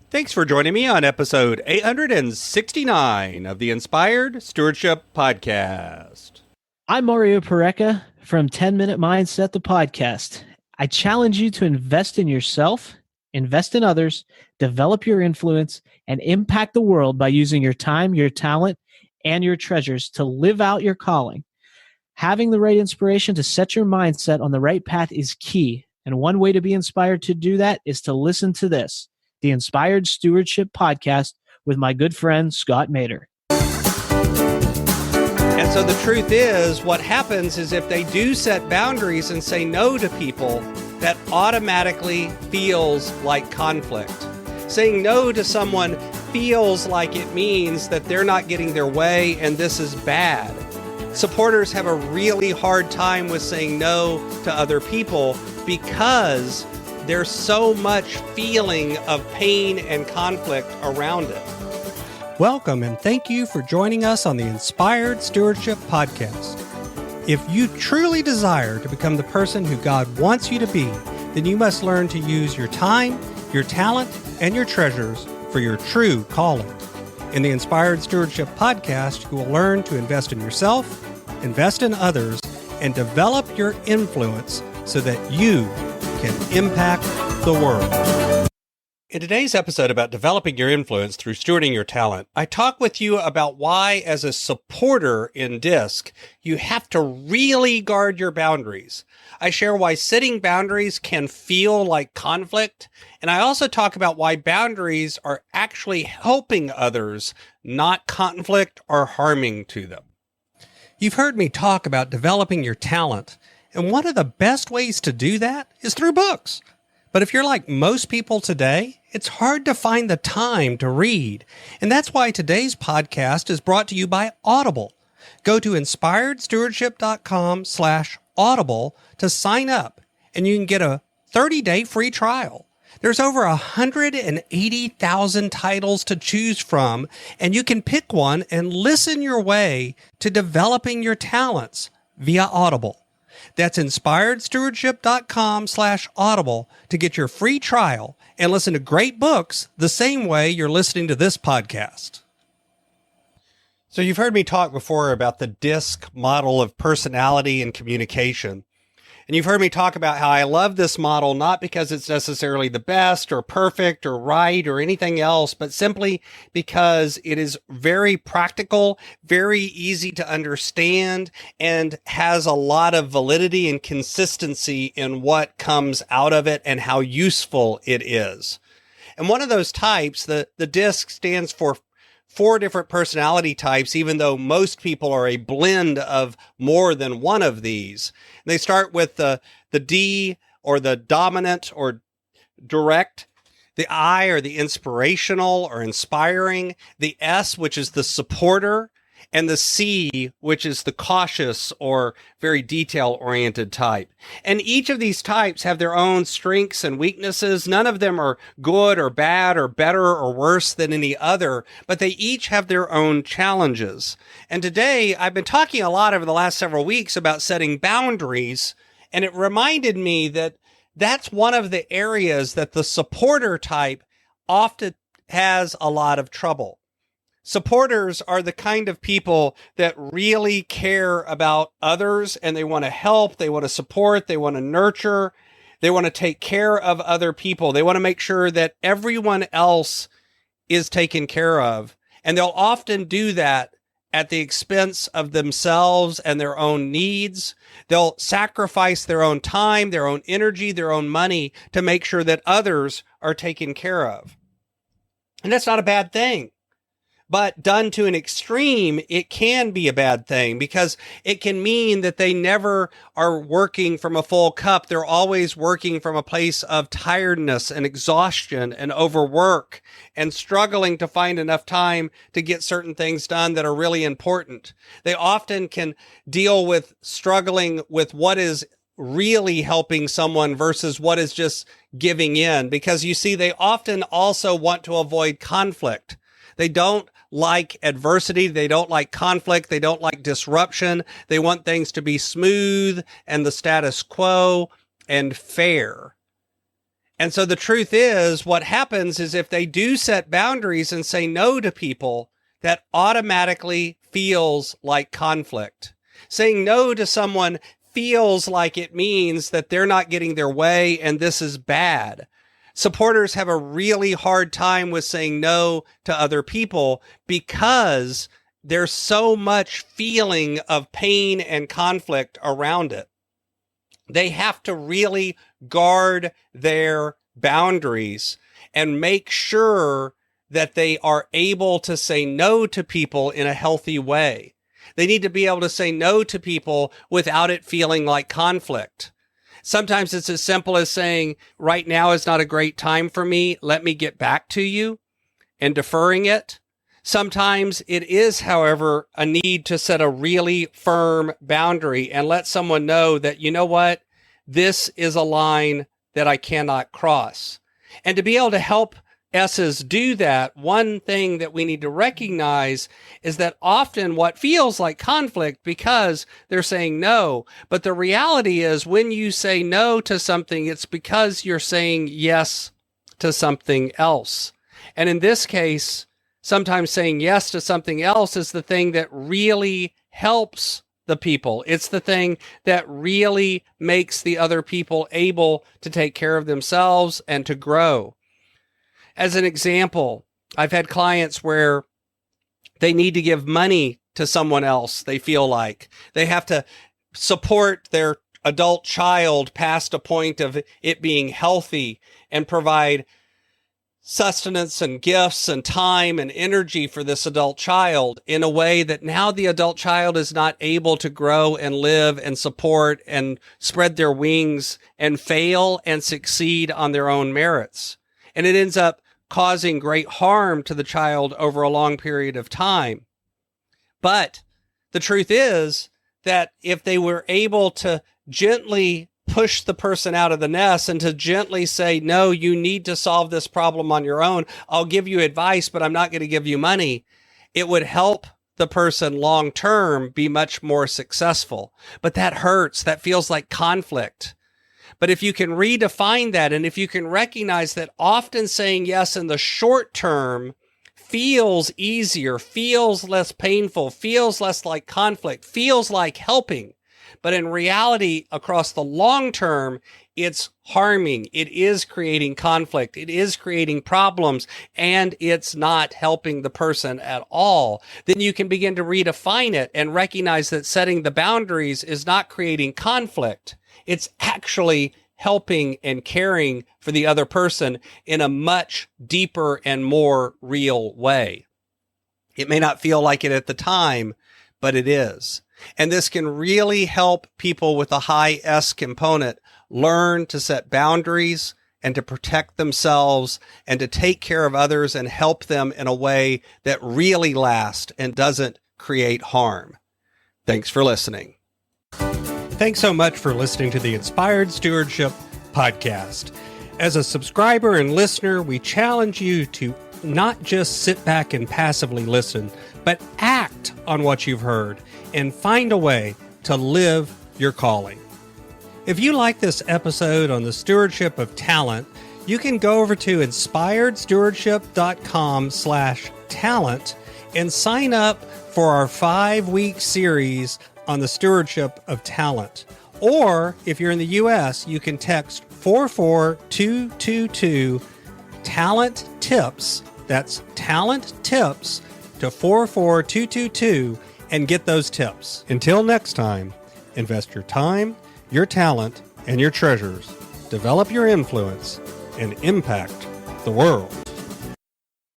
Thanks for joining me on episode 869 of the Inspired Stewardship Podcast. I'm Mario Pareca from 10 Minute Mindset, the podcast. I challenge you to invest in yourself, invest in others, develop your influence, and impact the world by using your time, your talent, and your treasures to live out your calling. Having the right inspiration to set your mindset on the right path is key. And one way to be inspired to do that is to listen to this, the Inspired Stewardship Podcast with my good friend, Scott Mader. And so the truth is, what happens is if they do set boundaries and say no to people, that automatically feels like conflict. Saying no to someone feels like it means that they're not getting their way and this is bad. Supporters have a really hard time with saying no to other people because there's so much feeling of pain and conflict around it. Welcome and thank you for joining us on the Inspired Stewardship Podcast. If you truly desire to become the person who God wants you to be, then you must learn to use your time, your talent, and your treasures for your true calling. In the Inspired Stewardship Podcast, you will learn to invest in yourself, invest in others, and develop your influence so that you can impact the world. In today's episode about developing your influence through stewarding your talent, I talk with you about why, as a supporter in DISC, you have to really guard your boundaries. I share why setting boundaries can feel like conflict, and I also talk about why boundaries are actually helping others, not conflict or harming to them. You've heard me talk about developing your talent, and one of the best ways to do that is through books. But if you're like most people today, it's hard to find the time to read. And that's why today's podcast is brought to you by Audible. Go to inspiredstewardship.com/audible to sign up, and you can get a 30-day free trial. There's over 180,000 titles to choose from, and you can pick one and listen your way to developing your talents via Audible. That's inspiredstewardship.com/audible to get your free trial and listen to great books the same way you're listening to this podcast. So you've heard me talk before about the DISC model of personality and communication. And you've heard me talk about how I love this model, not because it's necessarily the best or perfect or right or anything else, but simply because it is very practical, very easy to understand, and has a lot of validity and consistency in what comes out of it and how useful it is. And one of those types, the DISC stands for 4 different personality types, even though most people are a blend of more than one of these. And they start with the D, or the dominant or direct, the I, or the inspirational or inspiring, the S, which is the supporter, and the C, which is the cautious or very detail-oriented type. And each of these types have their own strengths and weaknesses. None of them are good or bad or better or worse than any other, but they each have their own challenges. And today, I've been talking a lot over the last several weeks about setting boundaries, and it reminded me that that's one of the areas that the supporter type often has a lot of trouble. Supporters are the kind of people that really care about others, and they want to help, they want to support, they want to nurture, they want to take care of other people. They want to make sure that everyone else is taken care of. And they'll often do that at the expense of themselves and their own needs. They'll sacrifice their own time, their own energy, their own money to make sure that others are taken care of. And that's not a bad thing. But done to an extreme, it can be a bad thing because it can mean that they never are working from a full cup. They're always working from a place of tiredness and exhaustion and overwork and struggling to find enough time to get certain things done that are really important. They often can deal with struggling with what is really helping someone versus what is just giving in, because you see, they often also want to avoid conflict. They don't like adversity. They don't like conflict. They don't like disruption. They want things to be smooth and the status quo and fair. And so the truth is, what happens is if they do set boundaries and say no to people, that automatically feels like conflict. Saying no to someone feels like it means that they're not getting their way and this is bad. Supporters have a really hard time with saying no to other people because there's so much feeling of pain and conflict around it. They have to really guard their boundaries and make sure that they are able to say no to people in a healthy way. They need to be able to say no to people without it feeling like conflict. Sometimes it's as simple as saying, right now is not a great time for me. Let me get back to you, and deferring it. Sometimes it is, however, a need to set a really firm boundary and let someone know that, you know what, this is a line that I cannot cross. And to be able to help S's do that, one thing that we need to recognize is that often what feels like conflict because they're saying no, but the reality is when you say no to something, it's because you're saying yes to something else. And in this case, sometimes saying yes to something else is the thing that really helps the people. It's the thing that really makes the other people able to take care of themselves and to grow. As an example, I've had clients where they need to give money to someone else. They feel like they have to support their adult child past a point of it being healthy and provide sustenance and gifts and time and energy for this adult child in a way that now the adult child is not able to grow and live and support and spread their wings and fail and succeed on their own merits. And it ends up causing great harm to the child over a long period of time. But the truth is that if they were able to gently push the person out of the nest and to gently say, no, you need to solve this problem on your own. I'll give you advice, but I'm not going to give you money. It would help the person long term be much more successful. But that hurts. That feels like conflict. But if you can redefine that, and if you can recognize that often saying yes in the short term feels easier, feels less painful, feels less like conflict, feels like helping, but in reality, across the long term, it's harming, it is creating conflict, it is creating problems, and it's not helping the person at all, then you can begin to redefine it and recognize that setting the boundaries is not creating conflict. It's actually helping and caring for the other person in a much deeper and more real way. It may not feel like it at the time, but it is. And this can really help people with a high S component learn to set boundaries and to protect themselves and to take care of others and help them in a way that really lasts and doesn't create harm. Thanks for listening. Thanks so much for listening to the Inspired Stewardship podcast. As a subscriber and listener, we challenge you to not just sit back and passively listen, but act on what you've heard and find a way to live your calling. If you like this episode on the stewardship of talent, you can go over to inspiredstewardship.com/talent and sign up for our 5-week series on the stewardship of talent. Or if you're in the U.S., you can text 44222 talent tips. That's talent tips to 44222 and get those tips. Until next time, invest your time, your talent, and your treasures. Develop your influence and impact the world.